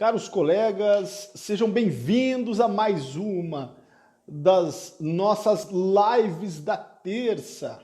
Caros colegas, sejam bem-vindos a mais uma das nossas lives da terça.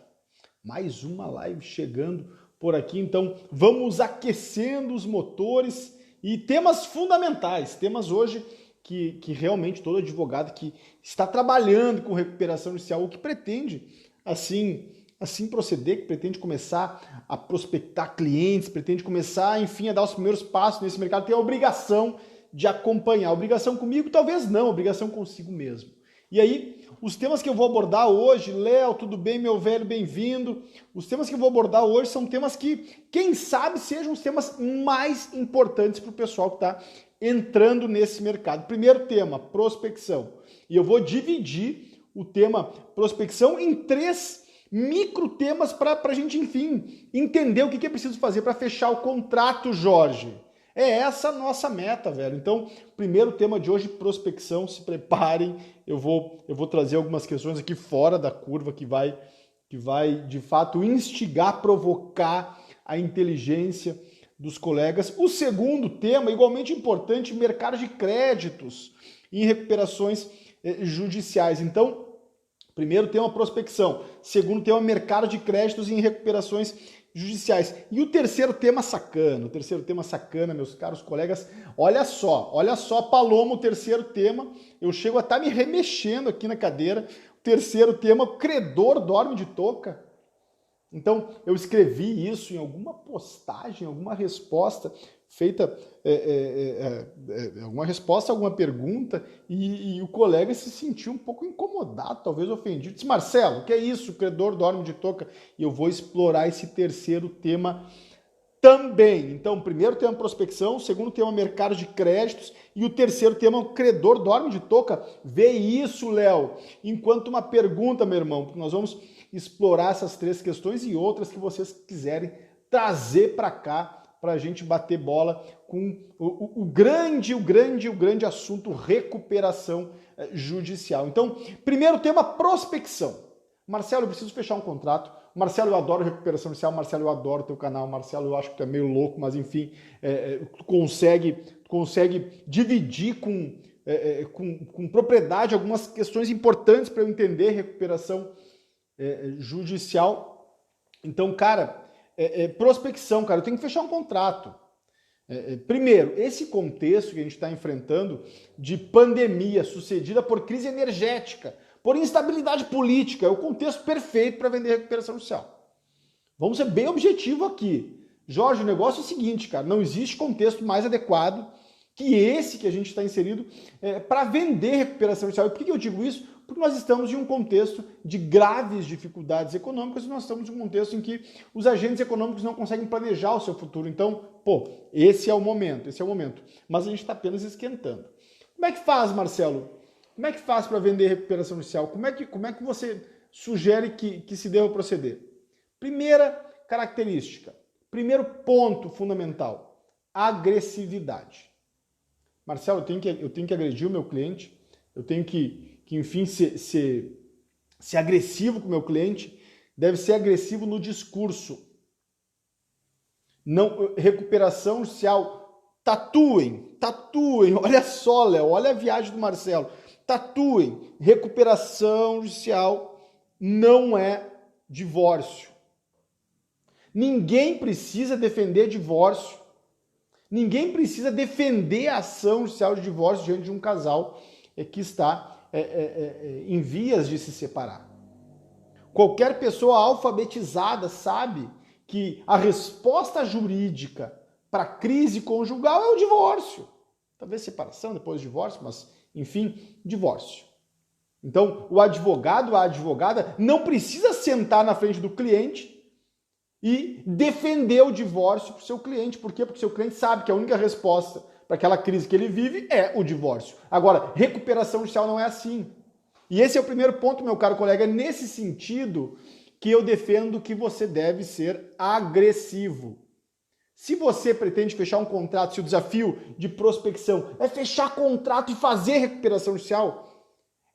Mais uma live chegando por aqui, então vamos aquecendo os motores e temas fundamentais, temas hoje que realmente todo advogado que está trabalhando com recuperação judicial ou que pretende assim proceder, que pretende começar a prospectar clientes, pretende começar, enfim, a dar os primeiros passos nesse mercado, tem a obrigação de acompanhar. Obrigação comigo? Talvez não, obrigação consigo mesmo. E aí, os temas que eu vou abordar hoje, Léo, tudo bem, meu velho, bem-vindo. Os temas que eu vou abordar hoje são temas que, quem sabe, sejam os temas mais importantes para o pessoal que está entrando nesse mercado. Primeiro tema, prospecção. E eu vou dividir o tema prospecção em três micro temas para a gente, enfim, entender o que é preciso fazer para fechar o contrato, Jorge. É essa a nossa meta, velho. Então, primeiro tema de hoje, prospecção, se preparem. Eu vou trazer algumas questões aqui fora da curva que vai de fato instigar, provocar a inteligência dos colegas. O segundo tema, igualmente importante, mercado de créditos em recuperações judiciais. Então, primeiro tema, prospecção. Segundo tema, mercado de créditos em recuperações judiciais. E o terceiro tema sacana, meus caros colegas, olha só, Paloma, o terceiro tema, eu chego a estar me remexendo aqui na cadeira. O terceiro tema, credor dorme de touca. Então, eu escrevi isso em alguma postagem, alguma resposta feita, alguma resposta a alguma pergunta, e o colega se sentiu um pouco incomodado, talvez ofendido. Disse, Marcelo, o que é isso? O credor dorme de touca. E eu vou explorar esse terceiro tema também. Então, primeiro tema, prospecção, segundo tema, mercado de créditos, e o terceiro tema, o credor dorme de touca. Vê isso, Léo, enquanto uma pergunta, meu irmão, porque nós vamos explorar essas três questões e outras que vocês quiserem trazer para cá, para a gente bater bola com o grande assunto recuperação judicial. Então, primeiro tema, prospecção. Marcelo, eu preciso fechar um contrato. Marcelo, eu adoro recuperação judicial. Marcelo, eu adoro teu canal. Marcelo, eu acho que tu é meio louco, mas enfim, tu consegue dividir com propriedade algumas questões importantes para eu entender recuperação judicial. Então, cara, prospecção, cara, eu tenho que fechar um contrato. Primeiro, esse contexto que a gente está enfrentando de pandemia sucedida por crise energética, por instabilidade política, é o contexto perfeito para vender recuperação judicial. Vamos ser bem objetivo aqui. Jorge, o negócio é o seguinte, cara, não existe contexto mais adequado que esse que a gente está inserido para vender recuperação judicial. E por que eu digo isso? Porque nós estamos em um contexto de graves dificuldades econômicas e nós estamos em um contexto em que os agentes econômicos não conseguem planejar o seu futuro. Então, esse é o momento. Mas a gente está apenas esquentando. Como é que faz, Marcelo? Como é que faz para vender recuperação judicial? Como é que você sugere que se deva proceder? Primeira característica, primeiro ponto fundamental, agressividade. Marcelo, eu tenho que agredir o meu cliente, eu tenho que enfim, ser agressivo com o meu cliente, deve ser agressivo no discurso. Não, recuperação judicial, tatuem, olha só, Léo, olha a viagem do Marcelo, tatuem, recuperação judicial não é divórcio. Ninguém precisa defender divórcio, ninguém precisa defender a ação judicial de divórcio diante de um casal que está em vias de se separar. Qualquer pessoa alfabetizada sabe que a resposta jurídica para a crise conjugal é o divórcio. Talvez separação, depois divórcio, mas enfim, divórcio. Então, o advogado, a advogada não precisa sentar na frente do cliente e defender o divórcio para o seu cliente. Por quê? Porque o seu cliente sabe que a única resposta para aquela crise que ele vive é o divórcio. Agora, recuperação judicial não é assim. E esse é o primeiro ponto, meu caro colega. É nesse sentido que eu defendo que você deve ser agressivo. Se você pretende fechar um contrato, se o desafio de prospecção é fechar contrato e fazer recuperação judicial,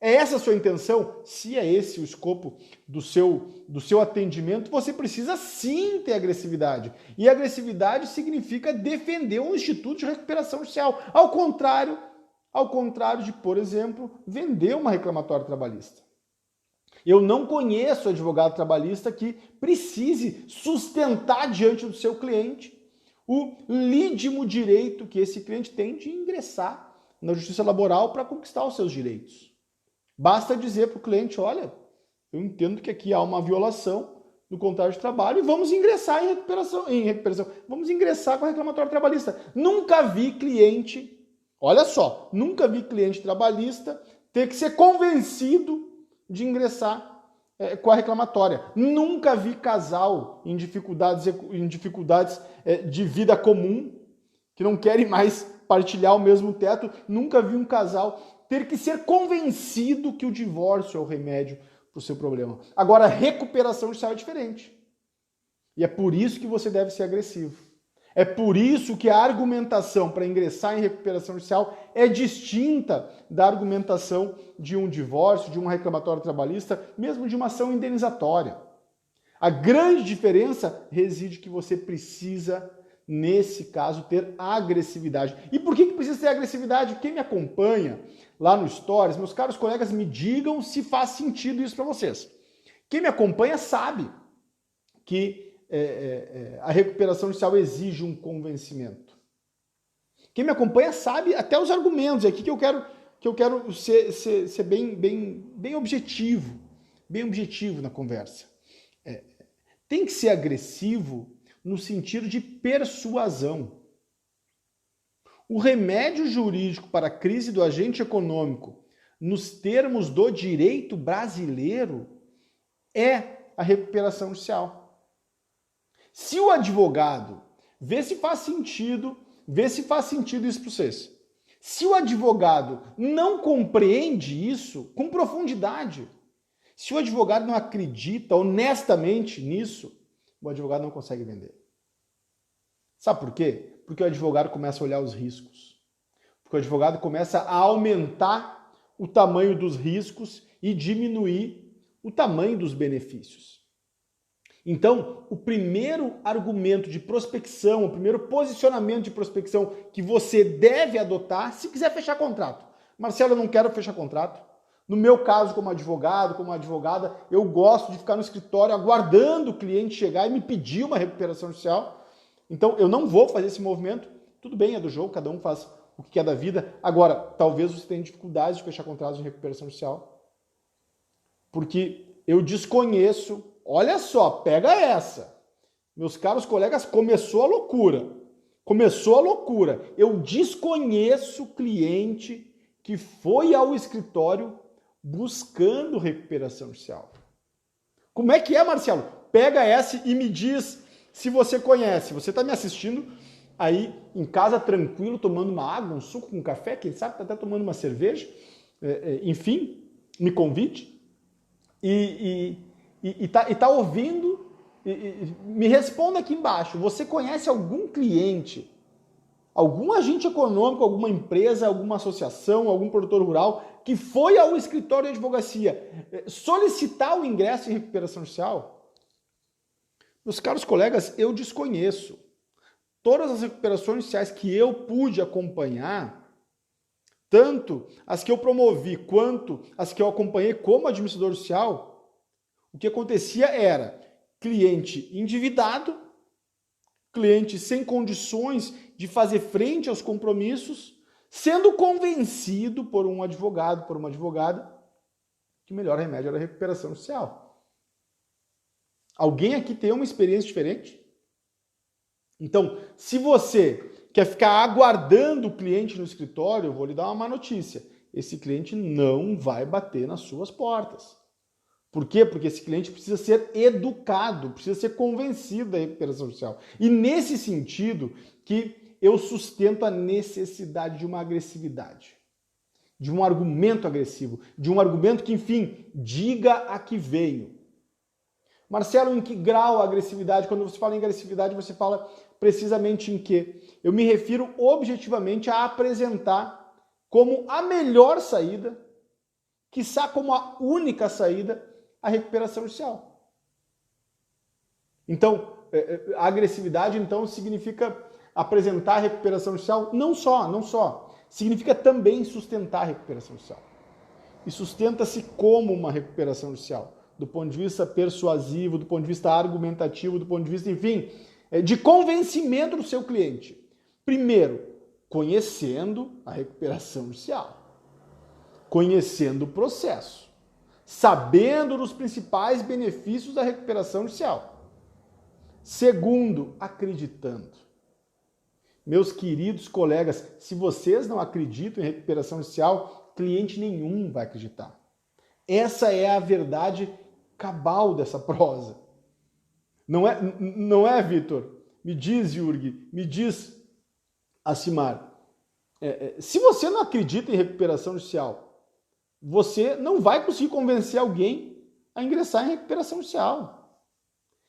É essa a sua intenção? Se é esse o escopo do seu atendimento, você precisa sim ter agressividade. E agressividade significa defender um instituto de recuperação judicial. Ao contrário de, por exemplo, vender uma reclamatória trabalhista. Eu não conheço advogado trabalhista que precise sustentar diante do seu cliente o lídimo direito que esse cliente tem de ingressar na justiça laboral para conquistar os seus direitos. Basta dizer para o cliente, olha, eu entendo que aqui há uma violação do contrato de trabalho e vamos ingressar em recuperação. Vamos ingressar com a reclamatória trabalhista. Nunca vi cliente, olha só, nunca vi cliente trabalhista ter que ser convencido de ingressar com a reclamatória. Nunca vi casal em dificuldades de vida comum, que não querem mais partilhar o mesmo teto. Nunca vi um casal ter que ser convencido que o divórcio é o remédio para o seu problema. Agora, recuperação judicial é diferente. E é por isso que você deve ser agressivo. É por isso que a argumentação para ingressar em recuperação judicial é distinta da argumentação de um divórcio, de uma reclamatória trabalhista, mesmo de uma ação indenizatória. A grande diferença reside que você precisa, nesse caso, ter agressividade. E por que precisa ter agressividade? Quem me acompanha lá no Stories, meus caros colegas, me digam se faz sentido isso para vocês. Quem me acompanha sabe que a recuperação judicial exige um convencimento. Quem me acompanha sabe até os argumentos. É aqui que eu quero ser bem objetivo na conversa. Tem que ser agressivo no sentido de persuasão. O remédio jurídico para a crise do agente econômico, nos termos do direito brasileiro, é a recuperação judicial. Se o advogado vê se faz sentido isso para vocês. Se o advogado não compreende isso com profundidade, se o advogado não acredita honestamente nisso, o advogado não consegue vender. Sabe por quê? Porque o advogado começa a olhar os riscos. Porque o advogado começa a aumentar o tamanho dos riscos e diminuir o tamanho dos benefícios. Então, o primeiro argumento de prospecção, o primeiro posicionamento de prospecção que você deve adotar, se quiser fechar contrato. Marcelo, eu não quero fechar contrato. No meu caso, como advogado, como advogada, eu gosto de ficar no escritório aguardando o cliente chegar e me pedir uma recuperação judicial. Então, eu não vou fazer esse movimento. Tudo bem, é do jogo, cada um faz o que quer da vida. Agora, talvez você tenha dificuldades de fechar contratos de recuperação judicial. Porque eu desconheço. Olha só, pega essa. Meus caros colegas, começou a loucura. Começou a loucura. Eu desconheço cliente que foi ao escritório buscando recuperação judicial. Como é que é, Marcelo? Pega essa e me diz se você conhece. Você está me assistindo aí em casa tranquilo, tomando uma água, um suco, um café, quem sabe está até tomando uma cerveja. Enfim, me convide. E tá ouvindo, me responda aqui embaixo. Você conhece algum cliente, algum agente econômico, alguma empresa, alguma associação, algum produtor rural que foi ao escritório de advocacia solicitar o ingresso em recuperação judicial? Meus caros colegas, eu desconheço. Todas as recuperações judiciais que eu pude acompanhar, tanto as que eu promovi quanto as que eu acompanhei como administrador judicial, o que acontecia era cliente endividado, cliente sem condições de fazer frente aos compromissos, sendo convencido por um advogado, por uma advogada, que o melhor remédio era a recuperação judicial. Alguém aqui tem uma experiência diferente? Então, se você quer ficar aguardando o cliente no escritório, eu vou lhe dar uma má notícia. Esse cliente não vai bater nas suas portas. Por quê? Porque esse cliente precisa ser educado, precisa ser convencido da recuperação judicial. E nesse sentido que eu sustento a necessidade de uma agressividade, de um argumento agressivo, de um argumento que, enfim, diga a que veio. Marcelo, em que grau a agressividade? Quando você fala em agressividade, você fala precisamente em quê? Eu me refiro objetivamente a apresentar como a melhor saída quiçá como a única saída, a recuperação judicial. Então, a agressividade, então, significa apresentar a recuperação judicial? Não só. Significa também sustentar a recuperação judicial. E sustenta-se como uma recuperação judicial? Do ponto de vista persuasivo, do ponto de vista argumentativo, do ponto de vista, enfim, de convencimento do seu cliente. Primeiro, conhecendo a recuperação judicial, conhecendo o processo, sabendo dos principais benefícios da recuperação judicial. Segundo, acreditando. Meus queridos colegas, se vocês não acreditam em recuperação judicial, cliente nenhum vai acreditar. Essa é a verdade cabal dessa prosa. Não é, Vitor? Me diz, Jurg, me diz, Acimar. Se você não acredita em recuperação judicial, você não vai conseguir convencer alguém a ingressar em recuperação judicial.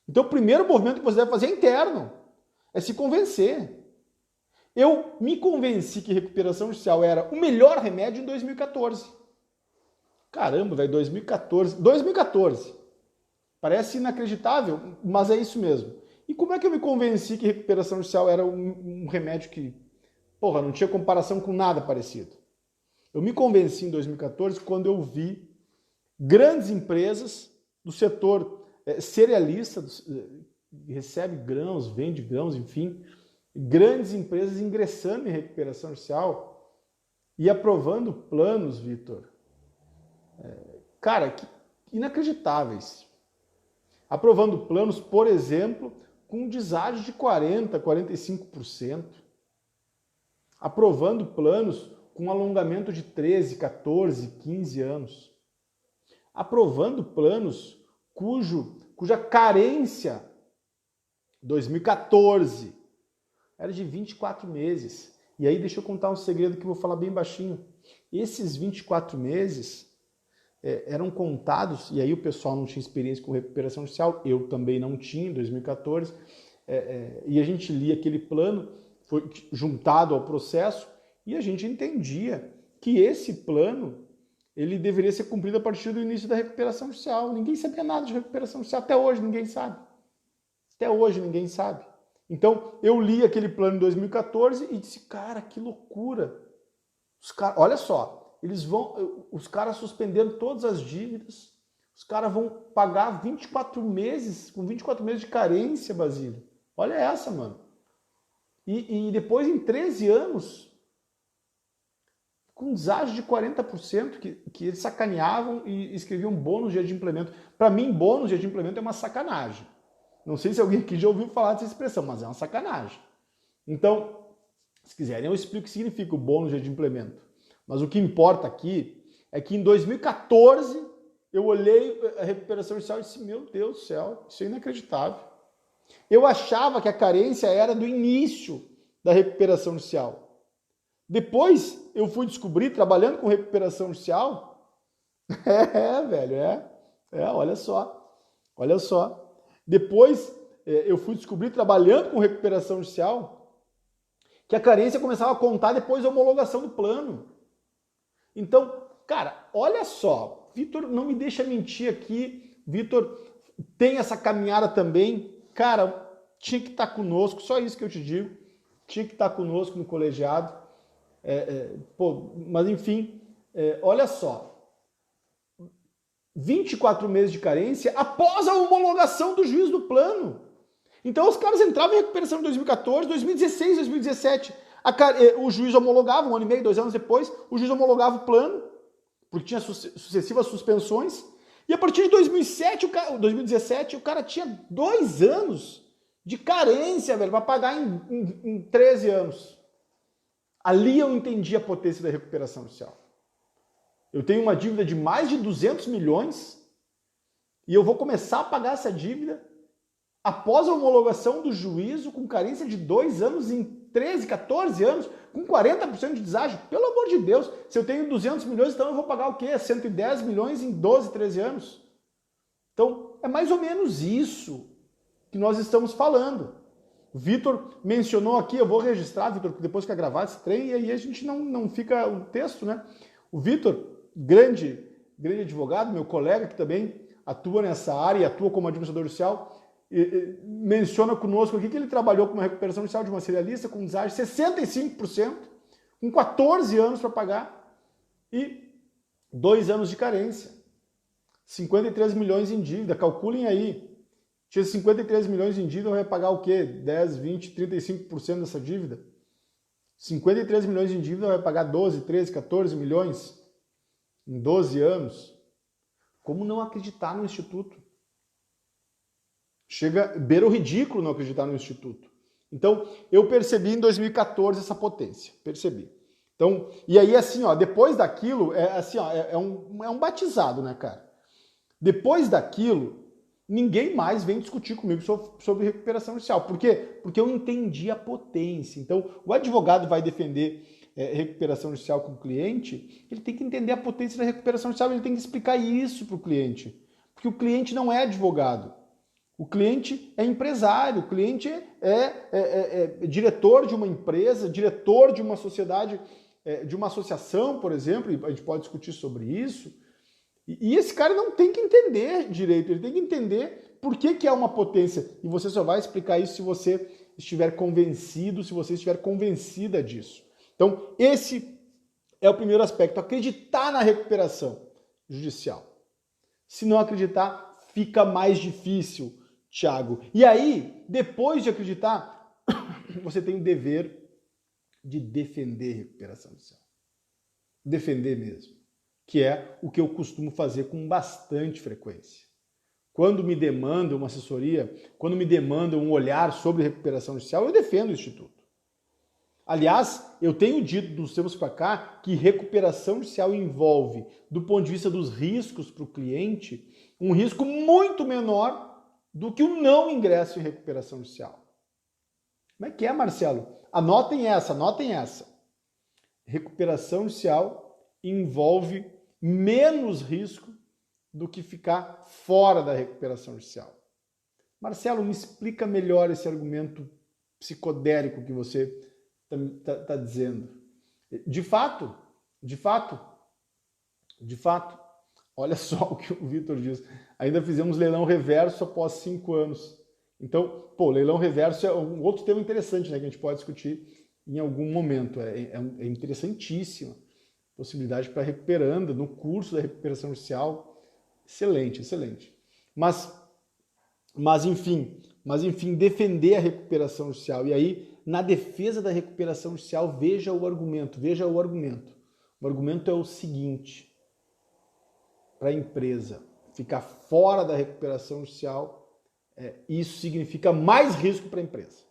Então, o primeiro movimento que você deve fazer é interno, é se convencer. Eu me convenci que recuperação judicial era o melhor remédio em 2014. Caramba, velho, 2014. Parece inacreditável, mas é isso mesmo. E como é que eu me convenci que recuperação judicial era um remédio que, não tinha comparação com nada parecido? Eu me convenci em 2014 quando eu vi grandes empresas do setor cerealista, recebe grãos, vende grãos, enfim, grandes empresas ingressando em recuperação judicial e aprovando planos, Vitor, inacreditáveis. Aprovando planos, por exemplo, com deságio de 40%, 45%. Aprovando planos com alongamento de 13, 14, 15 anos. Aprovando planos cuja carência, 2014, era de 24 meses. E aí deixa eu contar um segredo que eu vou falar bem baixinho. Esses 24 meses eram contados, e aí o pessoal não tinha experiência com recuperação judicial, eu também não tinha em 2014, e a gente lia aquele plano, foi juntado ao processo, e a gente entendia que esse plano ele deveria ser cumprido a partir do início da recuperação judicial. Ninguém sabia nada de recuperação judicial, até hoje ninguém sabe. Até hoje ninguém sabe. Então, eu li aquele plano em 2014 e disse, cara, que loucura. Olha só, os caras suspenderam todas as dívidas, os caras vão pagar 24 meses, com 24 meses de carência, Basílio. Olha essa, mano. E depois, em 13 anos, com deságio de 40%, que eles sacaneavam e escreviam bônus de adimplemento. Para mim, bônus de adimplemento é uma sacanagem. Não sei se alguém aqui já ouviu falar dessa expressão, mas é uma sacanagem. Então, se quiserem, eu explico o que significa o bônus de adimplemento. Mas o que importa aqui é que em 2014 eu olhei a recuperação judicial e disse, meu Deus do céu, isso é inacreditável. Eu achava que a carência era do início da recuperação judicial. Depois eu fui descobrir, trabalhando com recuperação judicial, olha só. Depois eu fui descobrir, trabalhando com recuperação judicial, que a carência começava a contar depois da homologação do plano. Então, cara, olha só, Vitor, não me deixa mentir aqui, Vitor tem essa caminhada também, cara, tinha que estar conosco, só isso que eu te digo, tinha que estar conosco no colegiado, mas enfim, olha só, 24 meses de carência após a homologação do juiz do plano. Então os caras entravam em recuperação em 2014, 2016, 2017. O juiz homologava, 1 ano e meio, 2 anos depois, o juiz homologava o plano, porque tinha sucessivas suspensões. E a partir de 2017, o cara tinha 2 anos de carência, velho, para pagar em 13 anos. Ali eu entendi a potência da recuperação judicial. Eu tenho uma dívida de mais de 200 milhões e eu vou começar a pagar essa dívida após a homologação do juízo com carência de 2 anos em 13, 14 anos, com 40% de deságio. Pelo amor de Deus, se eu tenho 200 milhões, então eu vou pagar o quê? 110 milhões em 12, 13 anos? Então, é mais ou menos isso que nós estamos falando. O Vitor mencionou aqui, eu vou registrar, Vitor, depois que eu gravar esse trem, e aí a gente não fica o texto, né? O Vitor, grande grande advogado, meu colega que também atua nessa área e atua como administrador judicial, menciona conosco aqui que ele trabalhou com uma recuperação judicial de uma serialista com deságio 65%, com 14 anos para pagar e 2 anos de carência. 53 milhões em dívida, calculem aí. Tinha 53 milhões em dívida, vai pagar o quê? 10, 20, 35% dessa dívida? 53 milhões em dívida, vai pagar 12, 13, 14 milhões em 12 anos. Como não acreditar no Instituto? Beira o ridículo não acreditar no Instituto. Então, eu percebi em 2014 essa potência, percebi. Então, e aí assim, ó, depois daquilo, é um batizado, né, cara? Depois daquilo, ninguém mais vem discutir comigo sobre recuperação judicial. Por quê? Porque eu entendi a potência. Então, o advogado vai defender recuperação judicial com o cliente, ele tem que entender a potência da recuperação judicial, ele tem que explicar isso para o cliente. Porque o cliente não é advogado. O cliente é empresário, o cliente é diretor de uma empresa, diretor de uma sociedade, de uma associação, por exemplo, e a gente pode discutir sobre isso. E esse cara não tem que entender direito, ele tem que entender por que é uma potência. E você só vai explicar isso se você estiver convencido, se você estiver convencida disso. Então, esse é o primeiro aspecto, acreditar na recuperação judicial. Se não acreditar, fica mais difícil, Thiago. E aí, depois de acreditar, você tem o dever de defender a recuperação judicial. Defender mesmo. Que é o que eu costumo fazer com bastante frequência. Quando me demandam uma assessoria, quando me demandam um olhar sobre recuperação judicial, eu defendo o Instituto. Aliás, eu tenho dito dos tempos para cá que recuperação judicial envolve, do ponto de vista dos riscos para o cliente, um risco muito menor do que o não ingresso em recuperação judicial. Como é que é, Marcelo? Anotem essa. Recuperação judicial envolve menos risco do que ficar fora da recuperação judicial. Marcelo, me explica melhor esse argumento psicodélico que você está dizendo. De fato, olha só o que o Vitor diz. Ainda fizemos leilão reverso após 5 anos. Então, leilão reverso é um outro tema interessante, né, que a gente pode discutir em algum momento. É interessantíssima possibilidade para recuperando no curso da recuperação judicial. Excelente. Mas enfim, defender a recuperação judicial. E aí, na defesa da recuperação judicial, veja o argumento. O argumento é o seguinte: para a empresa ficar fora da recuperação judicial, isso significa mais risco para a empresa.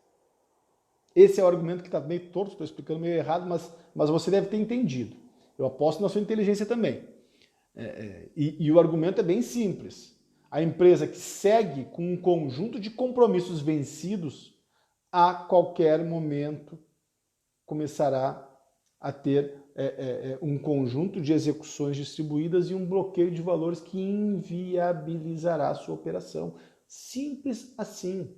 Esse é o argumento que está meio torto, estou explicando meio errado, mas você deve ter entendido. Eu aposto na sua inteligência também. E o argumento é bem simples. A empresa que segue com um conjunto de compromissos vencidos, a qualquer momento começará a ter um conjunto de execuções distribuídas e um bloqueio de valores que inviabilizará a sua operação. Simples assim.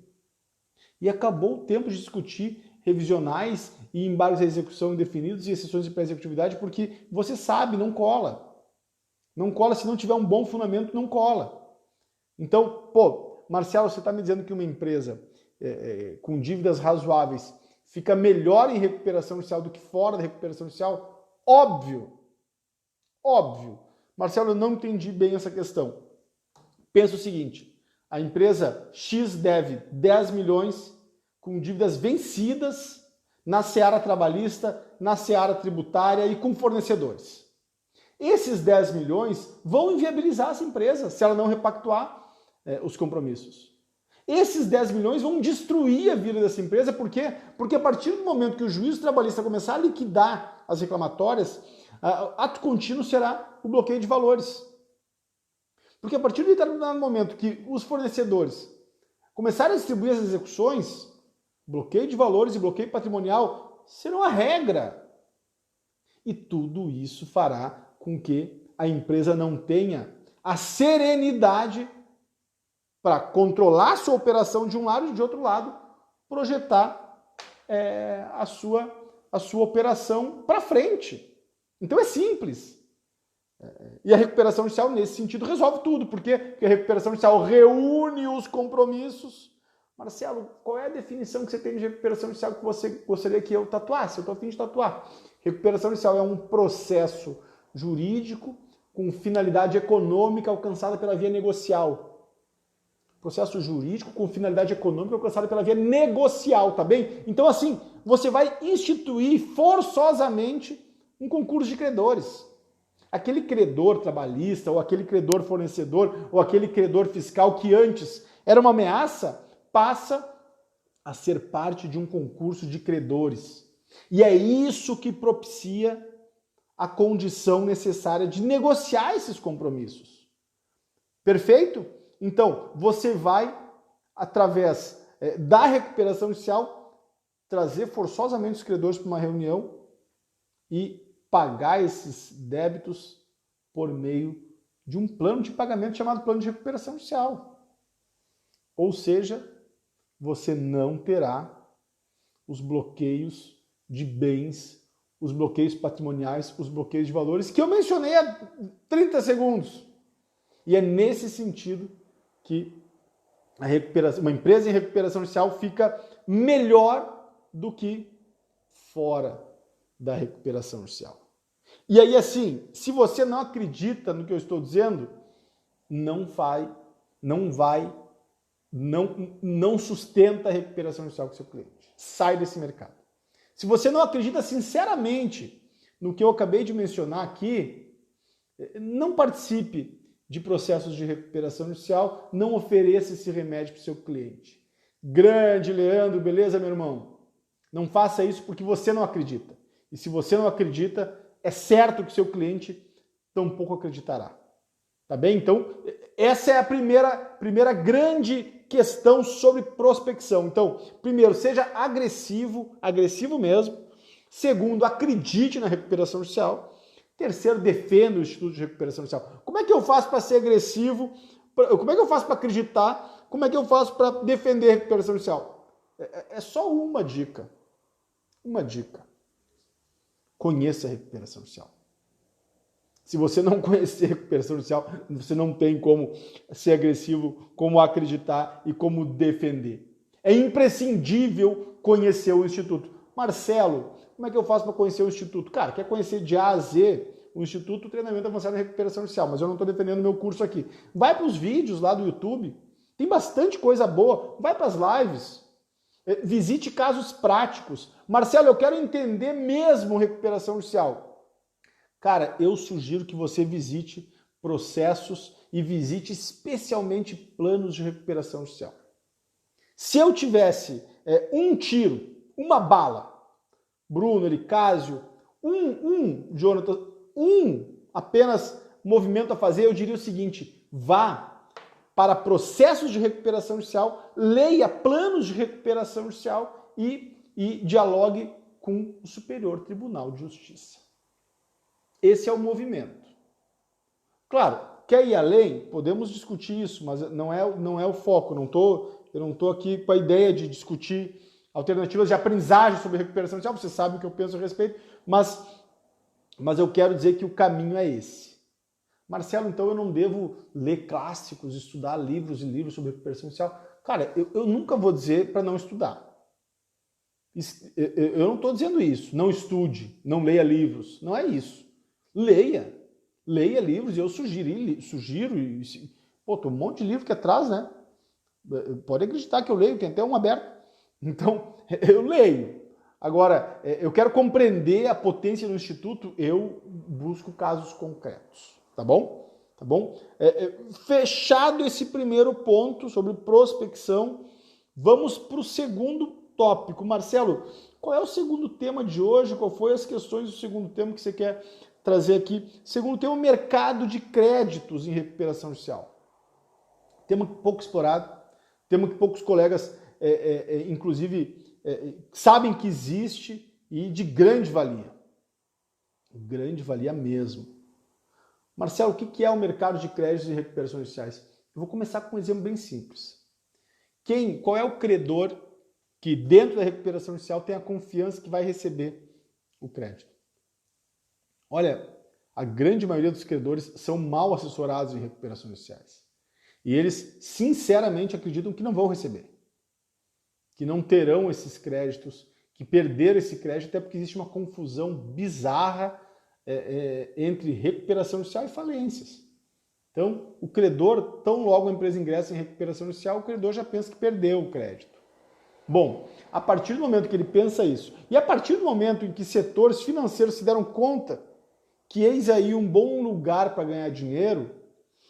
E acabou o tempo de discutir revisionais e embargos de execução indefinidos e exceções de pré-executividade, porque você sabe, não cola. Não cola se não tiver um bom fundamento, não cola. Então, Marcelo, você está me dizendo que uma empresa com dívidas razoáveis fica melhor em recuperação judicial do que fora da recuperação judicial? Óbvio. Marcelo, eu não entendi bem essa questão. Pensa o seguinte: a empresa X deve 10 milhões com dívidas vencidas na seara trabalhista, na seara tributária e com fornecedores. Esses 10 milhões vão inviabilizar essa empresa se ela não repactuar os compromissos. Esses 10 milhões vão destruir a vida dessa empresa. Por quê? Porque a partir do momento que o juízo trabalhista começar a liquidar as reclamatórias, ato contínuo será o bloqueio de valores. Porque a partir de determinado momento que os fornecedores começarem a distribuir as execuções, bloqueio de valores e bloqueio patrimonial serão a regra. E tudo isso fará com que a empresa não tenha a serenidade para controlar sua operação de um lado e de outro lado, projetar a sua operação para frente. Então é simples. E a recuperação judicial, nesse sentido, resolve tudo. Por quê? Porque a recuperação judicial reúne os compromissos. Marcelo, qual é a definição que você tem de recuperação judicial que você gostaria que eu tatuasse? Eu estou a fim de tatuar. Recuperação judicial é um processo jurídico com finalidade econômica alcançada pela via negocial. Processo jurídico com finalidade econômica alcançada pela via negocial, tá bem? Então, assim, você vai instituir forçosamente um concurso de credores. Aquele credor trabalhista, ou aquele credor fornecedor, ou aquele credor fiscal que antes era uma ameaça, passa a ser parte de um concurso de credores. E é isso que propicia a condição necessária de negociar esses compromissos. Perfeito? Então, você vai, através da recuperação judicial, trazer forçosamente os credores para uma reunião e pagar esses débitos por meio de um plano de pagamento chamado plano de recuperação judicial. Ou seja, você não terá os bloqueios de bens, os bloqueios patrimoniais, os bloqueios de valores que eu mencionei há 30 segundos. E é nesse sentido que uma empresa em recuperação judicial fica melhor do que fora da recuperação judicial. E aí, assim, se você não acredita no que eu estou dizendo, não sustenta a recuperação judicial com seu cliente. Sai desse mercado. Se você não acredita sinceramente no que eu acabei de mencionar aqui, não participe de processos de recuperação judicial, não ofereça esse remédio para o seu cliente. Grande Leandro, beleza, meu irmão? Não faça isso porque você não acredita. E se você não acredita, é certo que seu cliente tampouco acreditará. Tá bem? Então, essa é a primeira grande questão sobre prospecção. Então, primeiro, seja agressivo mesmo. Segundo, acredite na recuperação judicial. Terceiro, defenda o Instituto de Recuperação Judicial. Como é que eu faço para ser agressivo? Como é que eu faço para acreditar? Como é que eu faço para defender a recuperação judicial? É só uma dica. Uma dica. Conheça a recuperação judicial. Se você não conhecer recuperação judicial, você não tem como ser agressivo, como acreditar e como defender. É imprescindível conhecer o Instituto. Marcelo, como é que eu faço para conhecer o Instituto? Cara, quer conhecer de A a Z o Instituto Treinamento Avançado em Recuperação Judicial, mas eu não estou defendendo o meu curso aqui. Vai para os vídeos lá do YouTube, tem bastante coisa boa. Vai para as lives, visite casos práticos. Marcelo, eu quero entender mesmo recuperação judicial. Cara, eu sugiro que você visite processos e visite especialmente planos de recuperação judicial. Se eu tivesse um tiro, uma bala, Bruno, Elicásio, Jonathan, apenas movimento a fazer, eu diria o seguinte: vá para processos de recuperação judicial, leia planos de recuperação judicial e dialogue com o Superior Tribunal de Justiça. Esse é o movimento. Claro, quer ir além? Podemos discutir isso, mas não é o foco. Eu não estou aqui com a ideia de discutir alternativas de aprendizagem sobre recuperação judicial. Você sabe o que eu penso a respeito, mas eu quero dizer que o caminho é esse. Marcelo, então eu não devo ler clássicos, estudar livros e livros sobre recuperação judicial? Cara, eu nunca vou dizer para não estudar. Eu não estou dizendo isso. Não estude, não leia livros. Não é isso. Leia livros e eu sugiro. Pô, tem um monte de livro que atrás, né? Pode acreditar que eu leio, tem até um aberto. Então, eu leio. Agora, eu quero compreender a potência do Instituto, eu busco casos concretos. Tá bom? Tá bom? Fechado esse primeiro ponto sobre prospecção, vamos para o segundo tópico. Marcelo, qual é o segundo tema de hoje? Qual foi as questões do segundo tema que você quer trazer aqui? Segundo tema, mercado de créditos em recuperação judicial. Tema pouco explorado, tema que poucos colegas, inclusive, sabem que existe e de grande valia. Grande valia mesmo. Marcelo, o que é o mercado de créditos em recuperação judiciais? Eu vou começar com um exemplo bem simples. Qual é o credor que dentro da recuperação judicial tem a confiança que vai receber o crédito? Olha, a grande maioria dos credores são mal assessorados em recuperações judiciais. E eles, sinceramente, acreditam que não vão receber, que não terão esses créditos, que perderam esse crédito, até porque existe uma confusão bizarra entre recuperação judicial e falências. Então, o credor, tão logo a empresa ingressa em recuperação judicial, o credor já pensa que perdeu o crédito. Bom, a partir do momento que ele pensa isso, e a partir do momento em que setores financeiros se deram conta que eis aí um bom lugar para ganhar dinheiro,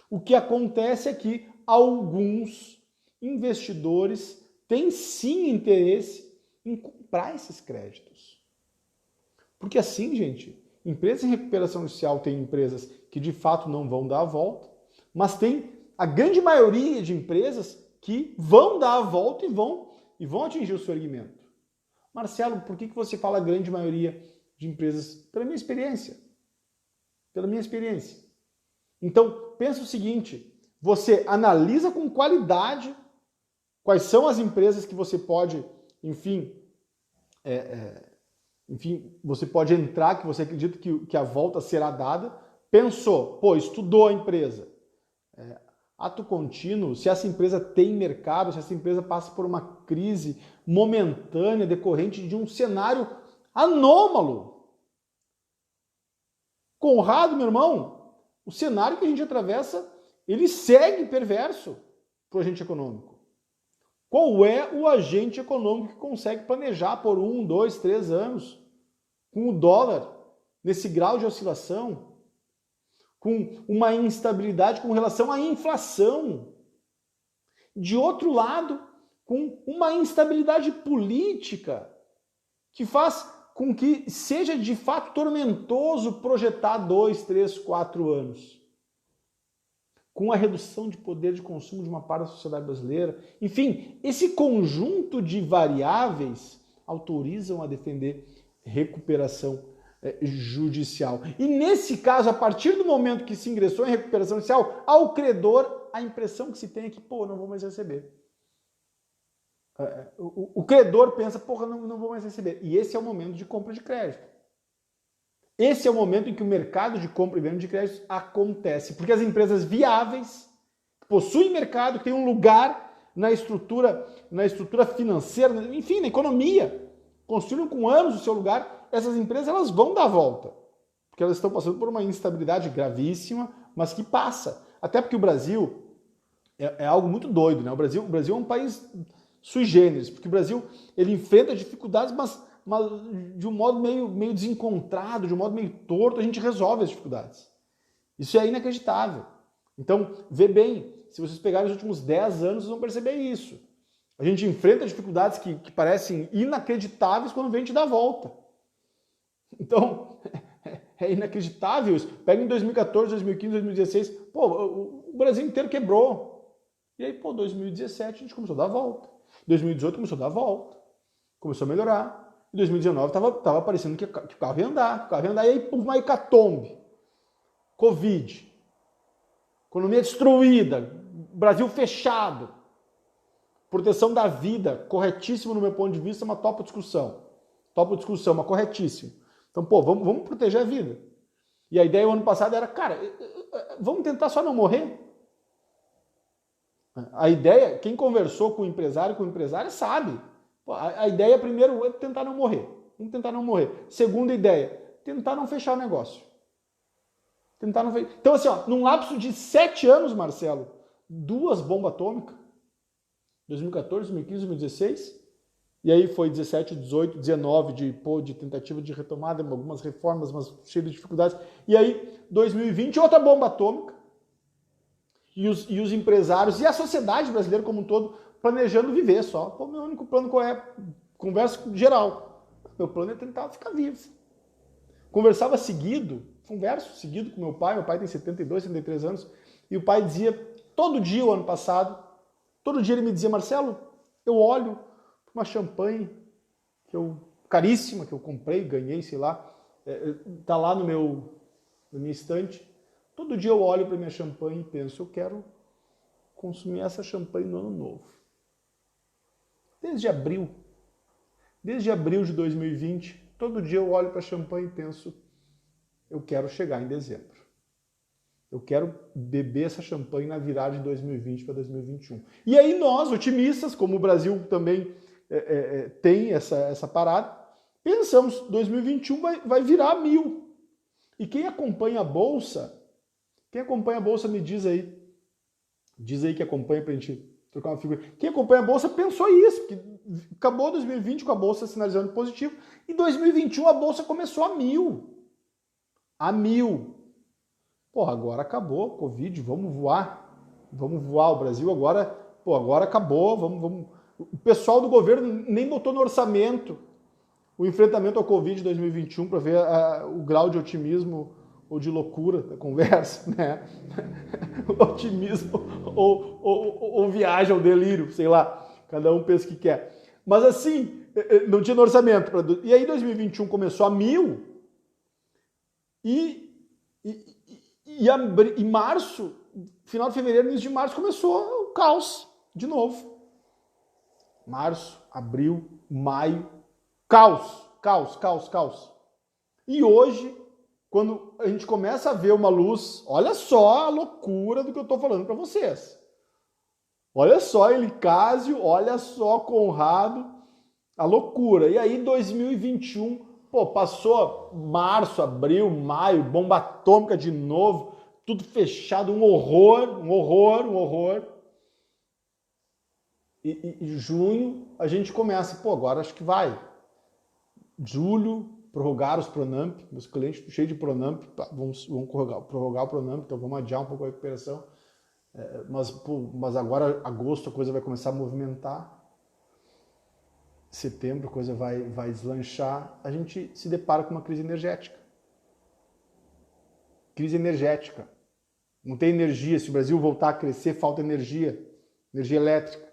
o que acontece é que alguns investidores têm sim interesse em comprar esses créditos. Porque assim, gente, empresas em recuperação judicial têm empresas que de fato não vão dar a volta, mas tem a grande maioria de empresas que vão dar a volta e vão atingir o seu erguimento. Marcelo, por que você fala a grande maioria de empresas? Pela minha experiência. Pela minha experiência. Então, pensa o seguinte, você analisa com qualidade quais são as empresas que você pode, enfim, você pode entrar, que você acredita que a volta será dada, pensou, estudou a empresa. Ato contínuo, se essa empresa tem mercado, se essa empresa passa por uma crise momentânea decorrente de um cenário anômalo. Conrado, meu irmão, o cenário que a gente atravessa, ele segue perverso para o agente econômico. Qual é o agente econômico que consegue planejar por 1, 2, 3 anos com o dólar nesse grau de oscilação? Com uma instabilidade com relação à inflação. De outro lado, com uma instabilidade política que faz com que seja de fato tormentoso projetar 2, 3, 4 anos. Com a redução de poder de consumo de uma parte da sociedade brasileira. Enfim, esse conjunto de variáveis autorizam a defender recuperação judicial. E nesse caso, a partir do momento que se ingressou em recuperação judicial, ao credor, a impressão que se tem é que, não vou mais receber. O credor pensa, não vou mais receber. E esse é o momento de compra de crédito. Esse é o momento em que o mercado de compra e venda de créditos acontece. Porque as empresas viáveis, que possuem mercado, que têm um lugar na estrutura financeira, enfim, na economia, construíram com anos o seu lugar, essas empresas elas vão dar a volta. Porque elas estão passando por uma instabilidade gravíssima, mas que passa. Até porque o Brasil é algo muito doido, né? O Brasil é um país sui generis, porque o Brasil ele enfrenta dificuldades, mas de um modo meio desencontrado, de um modo meio torto, a gente resolve as dificuldades. Isso é inacreditável. Então, vê bem, se vocês pegarem os últimos 10 anos, vocês vão perceber isso. A gente enfrenta dificuldades que parecem inacreditáveis quando vem te dar a volta. Então, é inacreditável isso. Pega em 2014, 2015, 2016, o Brasil inteiro quebrou. E aí, 2017 a gente começou a dar a volta. 2018 começou a dar a volta. Começou a melhorar. Em 2019 estava parecendo que o carro ia andar. E aí, uma hecatombe. Covid. Economia destruída. Brasil fechado. Proteção da vida, corretíssimo no meu ponto de vista, mas topo discussão. Mas corretíssimo. Então, vamos proteger a vida. E a ideia o ano passado era, vamos tentar só não morrer. A ideia, quem conversou com o empresário sabe. A ideia primeiro é tentar não morrer. Vamos tentar não morrer. Segunda ideia, tentar não fechar o negócio. Então, assim, num lapso de 7 anos, Marcelo, 2 bombas atômicas, 2014, 2015, 2016, e aí foi 17, 18, 19 de tentativa de retomada, algumas reformas, mas cheio de dificuldades. E aí, 2020, outra bomba atômica. E os empresários e a sociedade brasileira como um todo planejando viver só. Meu único plano qual é? Conversa geral. Meu plano é tentar ficar vivo. Converso seguido com meu pai tem 72, 73 anos, e o pai dizia, todo dia o ano passado, todo dia ele me dizia, Marcelo, eu olho uma champanhe caríssima que eu comprei, ganhei, sei lá, tá lá na minha estante. Todo dia eu olho para minha champanhe e penso, eu quero consumir essa champanhe no ano novo. Desde abril de 2020, todo dia eu olho para a champanhe e penso, Eu quero chegar em dezembro. Eu quero beber essa champanhe na virada de 2020 para 2021. E aí nós, otimistas, como o Brasil também tem essa parada, pensamos, 2021 vai virar 1000. E quem acompanha a Bolsa, me diz aí que acompanha pra gente trocar uma figura. Quem acompanha a Bolsa pensou isso, porque acabou 2020 com a Bolsa sinalizando positivo, e 2021 a Bolsa começou a 1000. A 1000. Porra, agora acabou, Covid, vamos voar. Vamos voar, o Brasil agora acabou, vamos. O pessoal do governo nem botou no orçamento o enfrentamento ao Covid 2021 para ver o grau de otimismo ou de loucura da conversa, né? Otimismo ou viagem ao delírio, sei lá, cada um pensa o que quer. Mas assim, não tinha no orçamento. E aí 2021 começou a 1000 e março, final de fevereiro, início de março, começou o caos de novo. Março, abril, maio, caos. E hoje, quando a gente começa a ver uma luz, olha só a loucura do que eu estou falando para vocês. Olha só Elicásio, olha só Conrado, a loucura. E aí 2021, passou março, abril, maio, bomba atômica de novo, tudo fechado, um horror. E junho a gente começa, agora acho que vai. Julho, prorrogar os Pronamp, meus clientes cheios de Pronamp, vamos prorrogar o Pronamp, então vamos adiar um pouco a recuperação. Mas agora, agosto, a coisa vai começar a movimentar. Setembro, a coisa vai deslanchar. A gente se depara com uma crise energética. Crise energética. Não tem energia. Se o Brasil voltar a crescer, falta energia elétrica.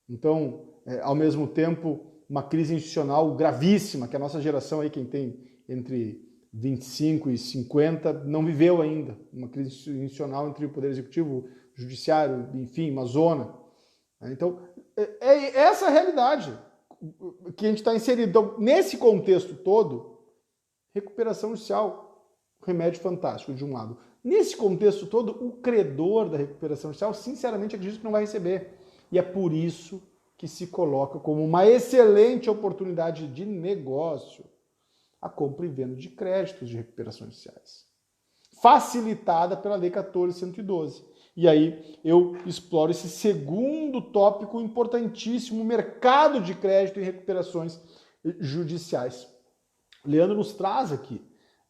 Então, ao mesmo tempo, uma crise institucional gravíssima, que a nossa geração aí, quem tem entre 25 e 50, não viveu ainda. Uma crise institucional entre o Poder Executivo, Judiciário, enfim, uma zona. Então, é essa a realidade que a gente está inserido. Então, nesse contexto todo, recuperação judicial, remédio fantástico, de um lado. Nesse contexto todo, o credor da recuperação judicial, sinceramente, acredito que não vai receber. E é por isso que se coloca como uma excelente oportunidade de negócio a compra e venda de créditos de recuperações judiciais, facilitada pela Lei 14.112. E aí eu exploro esse segundo tópico importantíssimo, mercado de crédito em recuperações judiciais. Leandro nos traz aqui,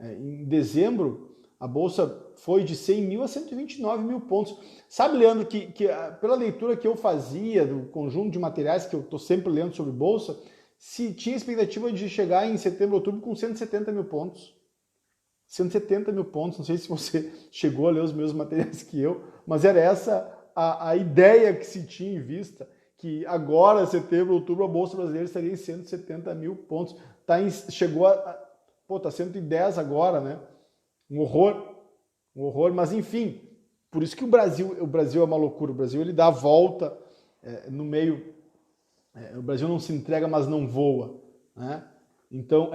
em dezembro, a Bolsa foi de 100 mil a 129 mil pontos. Sabe, Leandro, que pela leitura que eu fazia do conjunto de materiais que eu estou sempre lendo sobre Bolsa, se tinha expectativa de chegar em setembro, outubro com 170 mil pontos. 170 mil pontos, não sei se você chegou a ler os mesmos materiais que eu, mas era essa a ideia que se tinha em vista, que agora, setembro, outubro, a Bolsa Brasileira estaria em 170 mil pontos. Chegou tá 110 agora, né? Um horror, mas enfim, por isso que o Brasil é uma loucura. O Brasil ele dá a volta no meio. O Brasil não se entrega, mas não voa, né? Então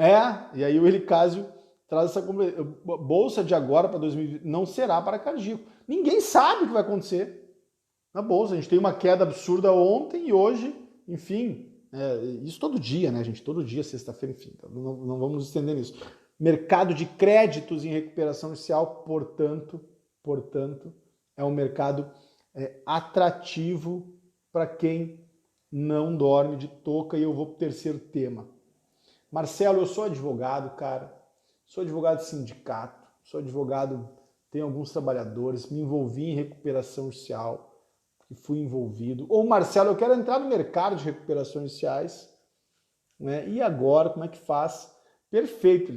e aí o Elicásio traz essa bolsa de agora para 2020 não será para cardíaco. Ninguém sabe o que vai acontecer na bolsa. A gente tem uma queda absurda ontem e hoje, enfim, isso todo dia, né, gente? Todo dia, sexta-feira, enfim. Então não vamos nos estender nisso. Mercado de créditos em recuperação judicial, portanto, é um mercado atrativo para quem não dorme de touca. E eu vou para o terceiro tema. Marcelo, eu sou advogado, cara. Sou advogado de sindicato, sou advogado, tenho alguns trabalhadores, me envolvi em recuperação judicial, e fui envolvido. Ou, Marcelo, eu quero entrar no mercado de recuperações judiciais, né? E agora, como é que faz? Perfeito.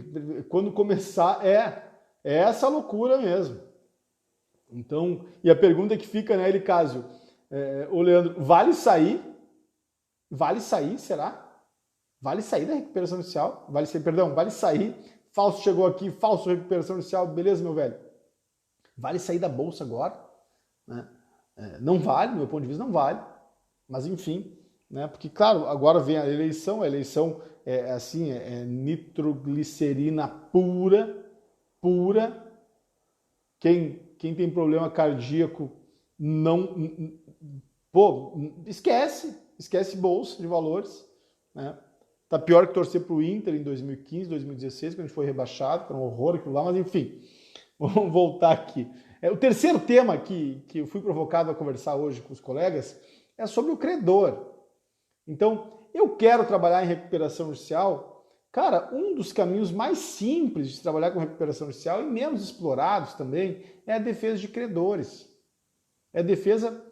Quando começar, é essa loucura mesmo. Então, e a pergunta que fica, né, Elicásio? Ô, Leandro, vale sair? Vale sair, será? Vale sair da recuperação judicial? Vale sair. Falso chegou aqui, falso recuperação judicial, beleza, meu velho? Vale sair da bolsa agora? Né? Não vale, do meu ponto de vista, não vale. Mas enfim, né? Porque, claro, agora vem a eleição é nitroglicerina pura, pura. Quem tem problema cardíaco não... Pô, esquece bolsa de valores, né? Tá pior que torcer para o Inter em 2015, 2016, quando a gente foi rebaixado, que era um horror aquilo lá, mas enfim, vamos voltar aqui. O terceiro tema que eu fui provocado a conversar hoje com os colegas é sobre o credor. Então, eu quero trabalhar em recuperação judicial. Cara, um dos caminhos mais simples de trabalhar com recuperação judicial e menos explorados também é a defesa de credores. É a defesa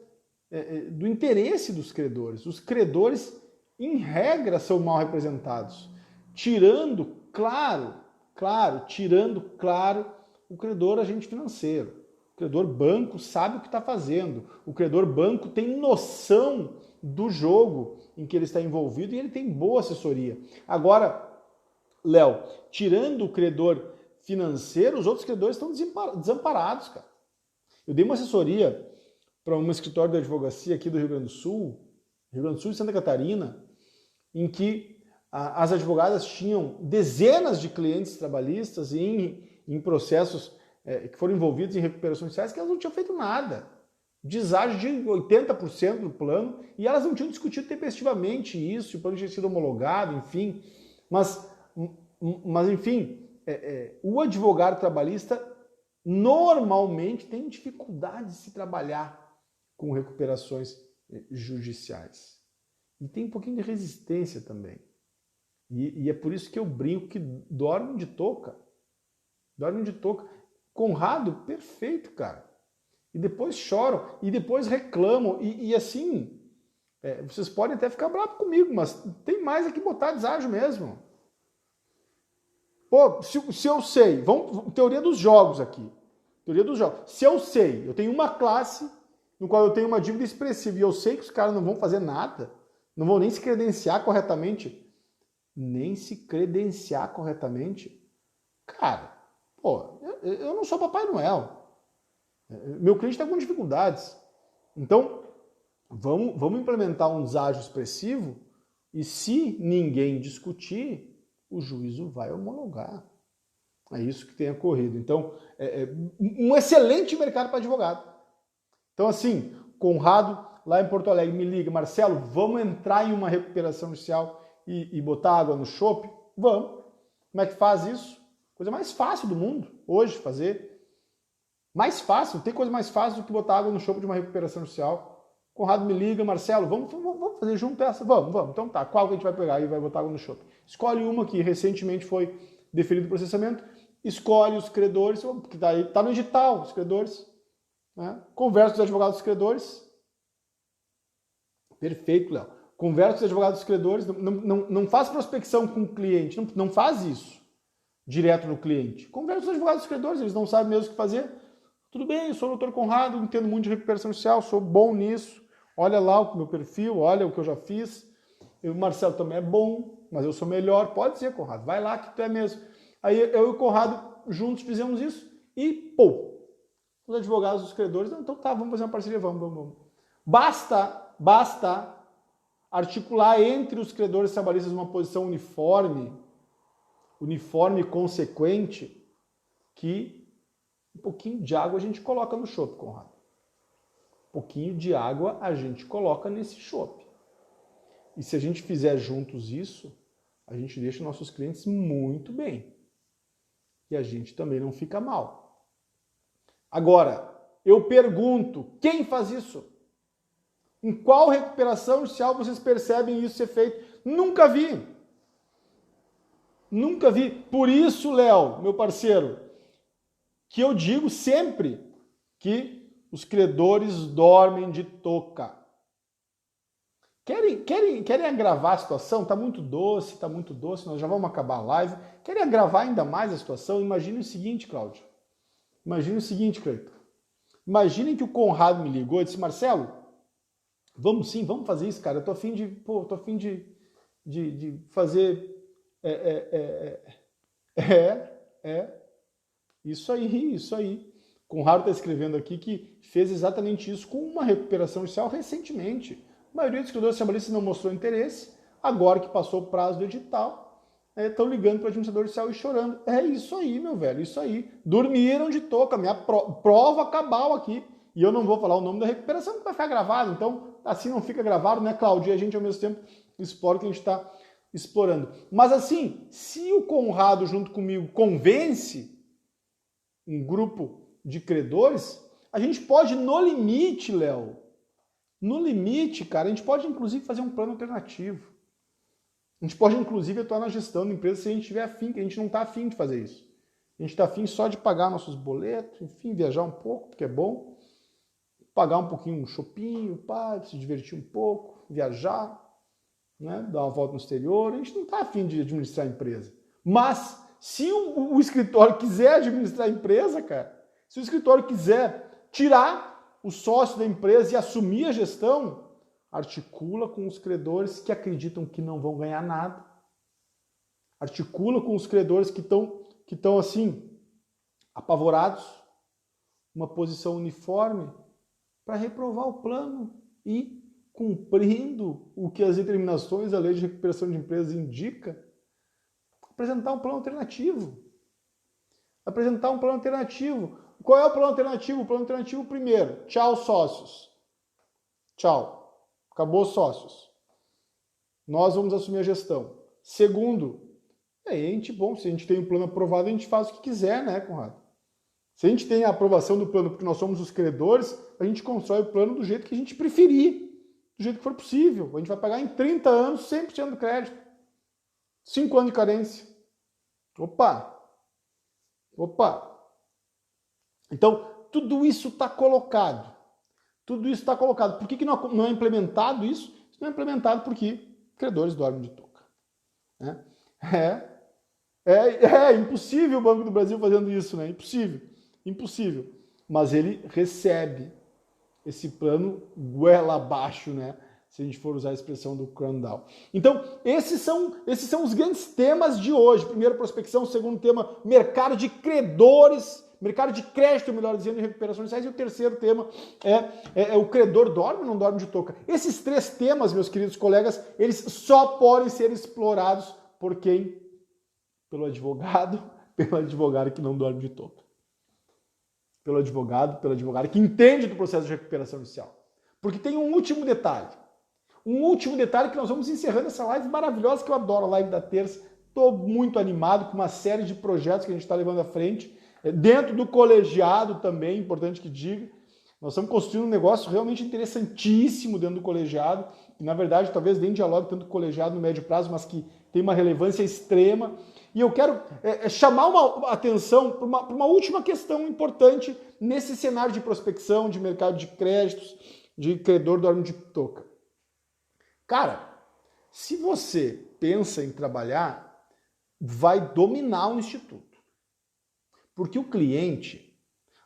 do interesse dos credores. Os credores, em regra, são mal representados, tirando claro o credor agente financeiro. O credor banco sabe o que está fazendo. O credor banco tem noção do jogo em que ele está envolvido e ele tem boa assessoria. Agora, Léo, tirando o credor financeiro, os outros credores estão desamparados, cara. Eu dei uma assessoria para um escritório de advocacia aqui do Rio Grande do Sul e Santa Catarina, em que as advogadas tinham dezenas de clientes trabalhistas em processos que foram envolvidos em recuperações judiciais que elas não tinham feito nada. Deságio de 80% do plano, e elas não tinham discutido tempestivamente isso, o plano tinha sido homologado, enfim. Mas enfim, o advogado trabalhista normalmente tem dificuldade de se trabalhar com recuperações judiciais. E tem um pouquinho de resistência também. E é por isso que eu brinco que dormem de touca. Dormem de touca. Conrado, perfeito, cara. E depois choram, e depois reclamam. E assim, vocês podem até ficar bravos comigo, mas tem mais aqui botar deságio mesmo. Pô, se eu sei, vamos, teoria dos jogos aqui. Teoria dos jogos. Se eu sei, eu tenho uma classe no qual eu tenho uma dívida expressiva e eu sei que os caras não vão fazer nada, não vão nem se credenciar corretamente. Cara, pô, eu não sou Papai Noel. Meu cliente está com dificuldades. Então, vamos implementar um deságio expressivo e se ninguém discutir, o juízo vai homologar. É isso que tem ocorrido. Então, um excelente mercado para advogado. Então, assim, Conrado, lá em Porto Alegre, me liga, Marcelo, vamos entrar em uma recuperação judicial e botar água no chope? Vamos. Como é que faz isso? Coisa mais fácil do mundo, hoje, fazer. Mais fácil, não tem coisa mais fácil do que botar água no chope de uma recuperação judicial. Conrado me liga, Marcelo, vamos fazer junto essa? Vamos. Então tá, qual que a gente vai pegar e vai botar água no chope? Escolhe uma que recentemente foi deferido o processamento, escolhe os credores, que tá no edital, os credores, né? Conversa com os advogados dos credores. Perfeito, Léo. Conversa com os advogados dos credores, não faz prospecção com o cliente, não faz isso direto no cliente. Conversa com os advogados dos credores, eles não sabem mesmo o que fazer. Tudo bem, eu sou o Dr. Conrado, entendo muito de recuperação judicial, sou bom nisso. Olha lá o meu perfil, olha o que eu já fiz. O Marcelo também é bom, mas eu sou melhor. Pode ser, Conrado, vai lá que tu é mesmo. Aí eu e o Conrado juntos fizemos isso e, pô, os advogados dos credores, então tá, vamos fazer uma parceria, vamos. Basta articular entre os credores trabalhistas uma posição uniforme e consequente, que um pouquinho de água a gente coloca no chope, Conrado. Um pouquinho de água a gente coloca nesse chope. E se a gente fizer juntos isso, a gente deixa nossos clientes muito bem. E a gente também não fica mal. Agora, eu pergunto, quem faz isso? Em qual recuperação judicial vocês percebem isso ser feito? Nunca vi. Por isso, Léo, meu parceiro, que eu digo sempre que os credores dormem de touca. Querem agravar a situação? Tá muito doce, nós já vamos acabar a live. Querem agravar ainda mais a situação? Imagine o seguinte, Cláudio. Cleiton. Imaginem que o Conrado me ligou e disse, Marcelo, vamos fazer isso, cara. Eu tô a fim de fazer... Isso aí. Conrado está escrevendo aqui que fez exatamente isso com uma recuperação judicial recentemente. A maioria dos credores trabalhistas não mostrou interesse, agora que passou o prazo do edital, estão ligando para o administrador judicial e chorando. É isso aí, meu velho, isso aí. Dormiram de touca, minha prova cabal aqui. E eu não vou falar o nome da recuperação, porque vai ficar gravado. Então, assim não fica gravado, né, Cláudio? E a gente, ao mesmo tempo, explora o que a gente está explorando. Mas assim, se o Conrado, junto comigo, convence um grupo de credores, a gente pode, no limite, Léo, no limite, cara, a gente pode, inclusive, fazer um plano alternativo. A gente pode, inclusive, atuar na gestão da empresa se a gente tiver afim, que a gente não está afim de fazer isso. A gente está afim só de pagar nossos boletos, enfim, viajar um pouco, porque é bom, pagar um pouquinho um shopping, se divertir um pouco, viajar, né, dar uma volta no exterior. A gente não está afim de administrar a empresa. Mas, se o escritório quiser administrar a empresa, cara, se o escritório quiser tirar o sócio da empresa e assumir a gestão, articula com os credores que acreditam que não vão ganhar nada. Articula com os credores que estão assim, apavorados, uma posição uniforme, para reprovar o plano e, cumprindo o que as determinações da Lei de Recuperação de Empresas indica, apresentar um plano alternativo. Apresentar um plano alternativo. Qual é o plano alternativo? O plano alternativo, primeiro, tchau sócios. Tchau. Acabou sócios. Nós vamos assumir a gestão. Segundo, se a gente tem um plano aprovado, a gente faz o que quiser, né, Conrado? Se a gente tem a aprovação do plano porque nós somos os credores, a gente constrói o plano do jeito que a gente preferir, do jeito que for possível. A gente vai pagar em 30 anos 100% do crédito. 5 anos de carência. Opa! Então, tudo isso está colocado. Tudo isso está colocado. Por que não é implementado isso? Isso não é implementado porque credores dormem de touca. Né? É impossível o Banco do Brasil fazendo isso, né? Impossível. Mas ele recebe esse plano goela abaixo, né? Se a gente for usar a expressão do Crandall. Então, esses são os grandes temas de hoje. Primeiro, prospecção. Segundo tema, mercado de credores, mercado de crédito, melhor dizendo, e recuperações iniciais. E o terceiro tema é o credor dorme ou não dorme de touca. Esses três temas, meus queridos colegas, eles só podem ser explorados por quem? Pelo advogado que não dorme de touca. Pelo advogado que entende do processo de recuperação inicial. Porque tem um último detalhe. Que nós vamos encerrando essa live maravilhosa, que eu adoro, a live da terça. Estou muito animado com uma série de projetos que a gente está levando à frente. Dentro do colegiado também, importante que diga. Nós estamos construindo um negócio realmente interessantíssimo dentro do colegiado. E, na verdade, talvez nem dialogue tanto com o colegiado no médio prazo, mas que tem uma relevância extrema. E eu quero chamar uma atenção para uma última questão importante nesse cenário de prospecção, de mercado de créditos, de credor dorme de touca. Cara, se você pensa em trabalhar, vai dominar o instituto. Porque o cliente,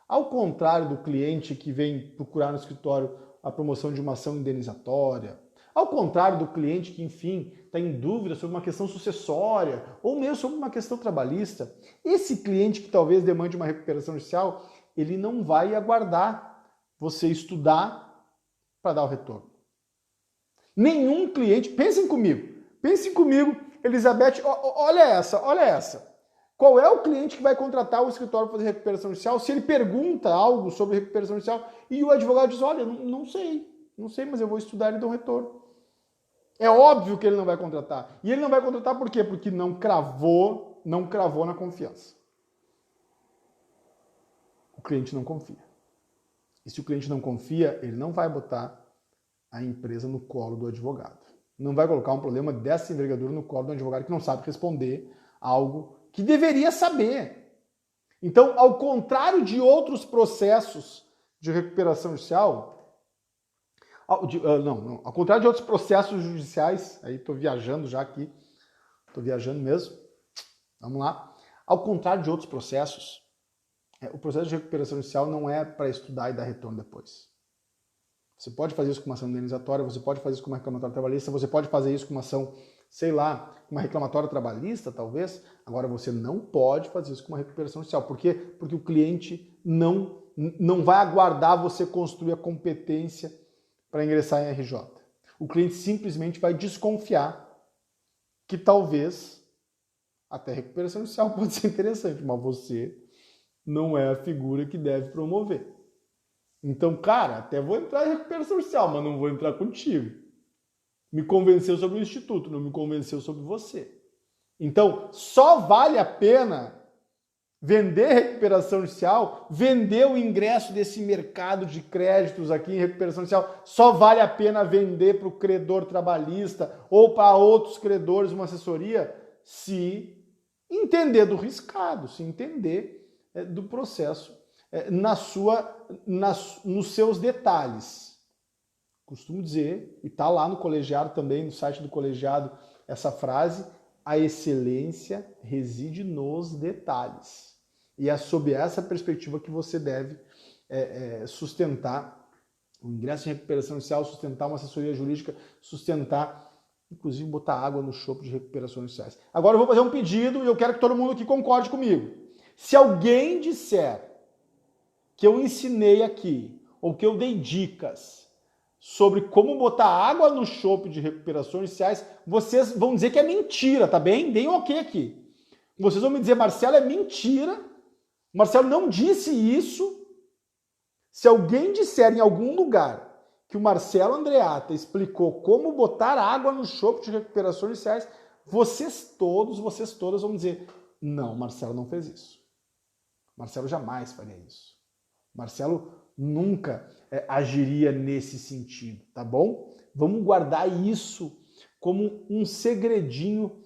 ao contrário do cliente que vem procurar no escritório a promoção de uma ação indenizatória, ao contrário do cliente que, enfim, está em dúvida sobre uma questão sucessória ou mesmo sobre uma questão trabalhista, esse cliente que talvez demande uma recuperação judicial, ele não vai aguardar você estudar para dar o retorno. Nenhum cliente, pensem comigo, Elizabeth, olha essa. Qual é o cliente que vai contratar o escritório para fazer recuperação judicial se ele pergunta algo sobre recuperação judicial e o advogado diz, olha, não sei, mas eu vou estudar e dar um retorno. É óbvio que ele não vai contratar. E ele não vai contratar por quê? Porque não cravou na confiança. O cliente não confia. E se o cliente não confia, ele não vai botar a empresa no colo do advogado. Não vai colocar um problema dessa envergadura no colo do advogado que não sabe responder algo que deveria saber. Então, ao contrário de outros processos de recuperação judicial, ao contrário de outros processos judiciais, aí estou viajando já aqui, estou viajando mesmo, vamos lá. Ao contrário de outros processos, o processo de recuperação judicial não é para estudar e dar retorno depois. Você pode fazer isso com uma ação indenizatória, você pode fazer isso com uma reclamatória trabalhista, você pode fazer isso com uma ação, sei lá, uma reclamatória trabalhista, talvez. Agora, você não pode fazer isso com uma recuperação judicial. Por quê? Porque o cliente não vai aguardar você construir a competência para ingressar em RJ. O cliente simplesmente vai desconfiar que talvez Até recuperação judicial pode ser interessante, mas você não é a figura que deve promover. Então, cara, até vou entrar em recuperação judicial, mas não vou entrar contigo. Me convenceu sobre o Instituto, não me convenceu sobre você. Então, só vale a pena vender recuperação judicial, vender o ingresso desse mercado de créditos aqui em recuperação judicial, só vale a pena vender para o credor trabalhista ou para outros credores uma assessoria se entender do riscado, se entender do processo nos seus detalhes. Costumo dizer, e está lá no colegiado também, no site do colegiado, essa frase: a excelência reside nos detalhes. E é sob essa perspectiva que você deve sustentar o ingresso em recuperação judicial, sustentar uma assessoria jurídica, sustentar, inclusive, botar água no chope de recuperações judiciais. Agora eu vou fazer um pedido e eu quero que todo mundo aqui concorde comigo. Se alguém disser que eu ensinei aqui, ou que eu dei dicas sobre como botar água no chope de recuperações judiciais, vocês vão dizer que é mentira, tá bem? Deem um ok aqui. Vocês vão me dizer: Marcelo, é mentira. Marcelo não disse isso. Se alguém disser em algum lugar que o Marcelo Andreatta explicou como botar água no chope de recuperações judiciais, vocês todas vão dizer: não, Marcelo não fez isso. Marcelo jamais faria isso. Marcelo nunca agiria nesse sentido, tá bom? Vamos guardar isso como um segredinho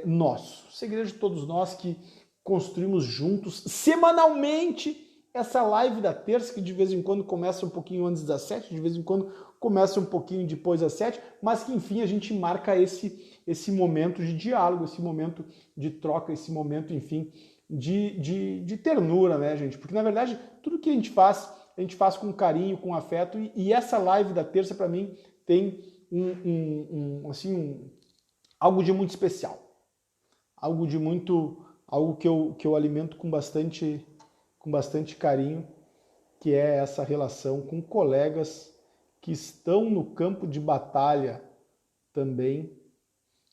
nosso, segredo de todos nós que construímos juntos semanalmente essa live da terça, que de vez em quando começa um pouquinho antes das 7, de vez em quando começa um pouquinho depois das 7, mas que enfim a gente marca esse momento de diálogo, esse momento de troca, esse momento, enfim, de ternura, né, gente? Porque na verdade tudo que a gente faz com carinho, com afeto, e essa live da terça para mim tem algo de muito especial, algo que eu alimento com bastante carinho, que é essa relação com colegas que estão no campo de batalha também,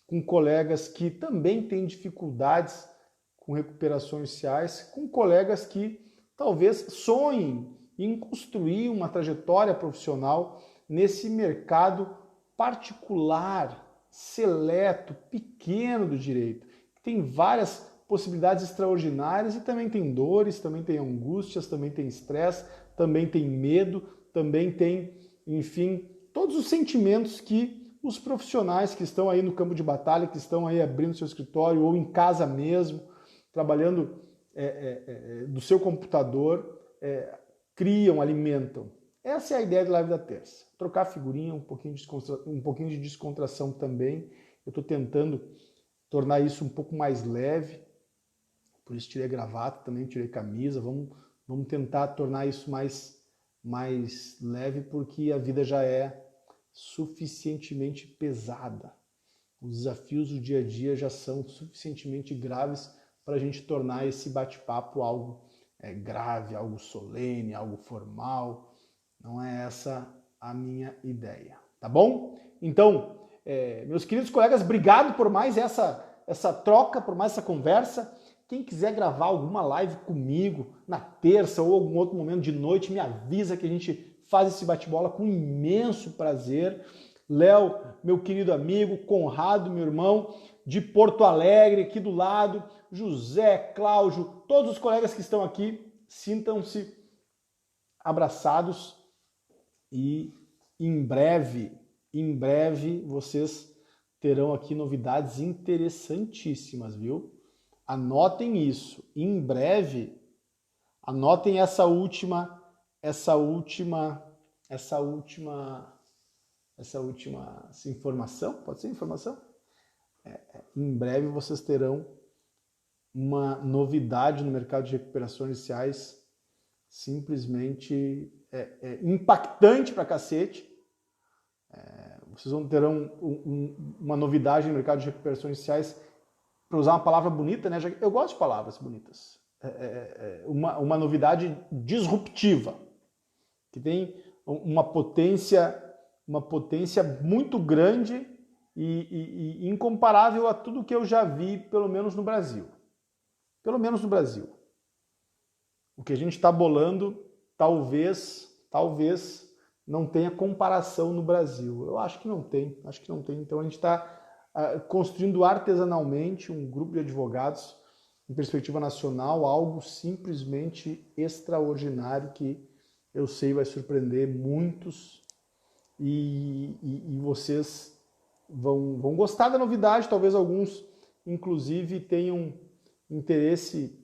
com colegas que também têm dificuldades com recuperações judiciais, com colegas que talvez sonhem em construir uma trajetória profissional nesse mercado particular, seleto, pequeno do direito. Tem várias possibilidades extraordinárias e também tem dores, também tem angústias, também tem estresse, também tem medo, também tem, enfim, todos os sentimentos que os profissionais que estão aí no campo de batalha, que estão aí abrindo seu escritório ou em casa mesmo, trabalhando do seu computador, criam, alimentam. Essa é a ideia da live da terça. Trocar figurinha, um pouquinho de descontração também. Eu estou tentando tornar isso um pouco mais leve, por isso tirei gravata, também tirei camisa. Vamos tentar tornar isso mais leve, porque a vida já é suficientemente pesada. Os desafios do dia a dia já são suficientemente graves para a gente tornar esse bate-papo algo grave, algo solene, algo formal. Não é essa a minha ideia, tá bom? Então, meus queridos colegas, obrigado por mais essa troca, por mais essa conversa. Quem quiser gravar alguma live comigo na terça ou algum outro momento de noite, me avisa que a gente faz esse bate-bola com imenso prazer. Léo, meu querido amigo, Conrado, meu irmão, de Porto Alegre, aqui do lado, José, Cláudio, todos os colegas que estão aqui, sintam-se abraçados e em breve vocês terão aqui novidades interessantíssimas, viu? Anotem isso. Em breve, anotem essa última informação. Pode ser informação? Em breve vocês terão uma novidade no mercado de recuperações judiciais simplesmente impactante pra cacete. Vocês terão uma novidade no mercado de recuperações judiciais, para usar uma palavra bonita, né? Eu gosto de palavras bonitas. Uma novidade disruptiva, que tem uma potência muito grande e incomparável a tudo que eu já vi, pelo menos no Brasil. Pelo menos no Brasil. O que a gente está bolando, talvez não tenha comparação no Brasil. Eu acho que não tem, Então a gente está construindo artesanalmente um grupo de advogados em perspectiva nacional, algo simplesmente extraordinário que eu sei vai surpreender muitos e vocês vão gostar da novidade. Talvez alguns, inclusive, tenham interesse,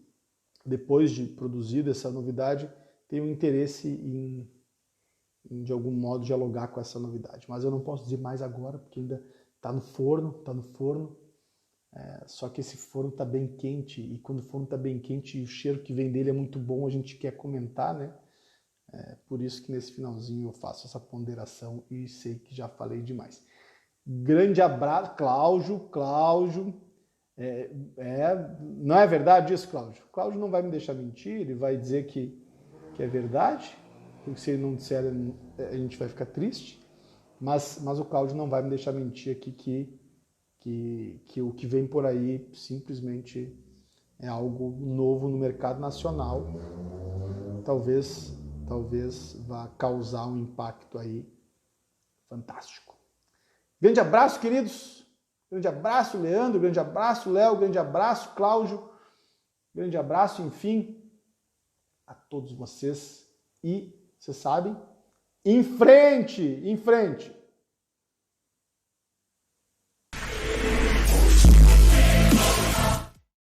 depois de produzida essa novidade, tenham interesse em de algum modo dialogar com essa novidade. Mas eu não posso dizer mais agora, porque ainda está no forno. Só que esse forno está bem quente, e quando o forno está bem quente e o cheiro que vem dele é muito bom, a gente quer comentar, né? Por isso que nesse finalzinho eu faço essa ponderação e sei que já falei demais. Grande abraço, Cláudio. Não é verdade isso, Cláudio? Cláudio não vai me deixar mentir, ele vai dizer que é verdade, porque se ele não disser, a gente vai ficar triste, mas o Cláudio não vai me deixar mentir aqui que o que vem por aí simplesmente é algo novo no mercado nacional. Talvez vá causar um impacto aí fantástico. Grande abraço, queridos. Grande abraço, Leandro. Grande abraço, Léo. Grande abraço, Cláudio. Grande abraço, enfim, a todos vocês. E, vocês sabem, em frente!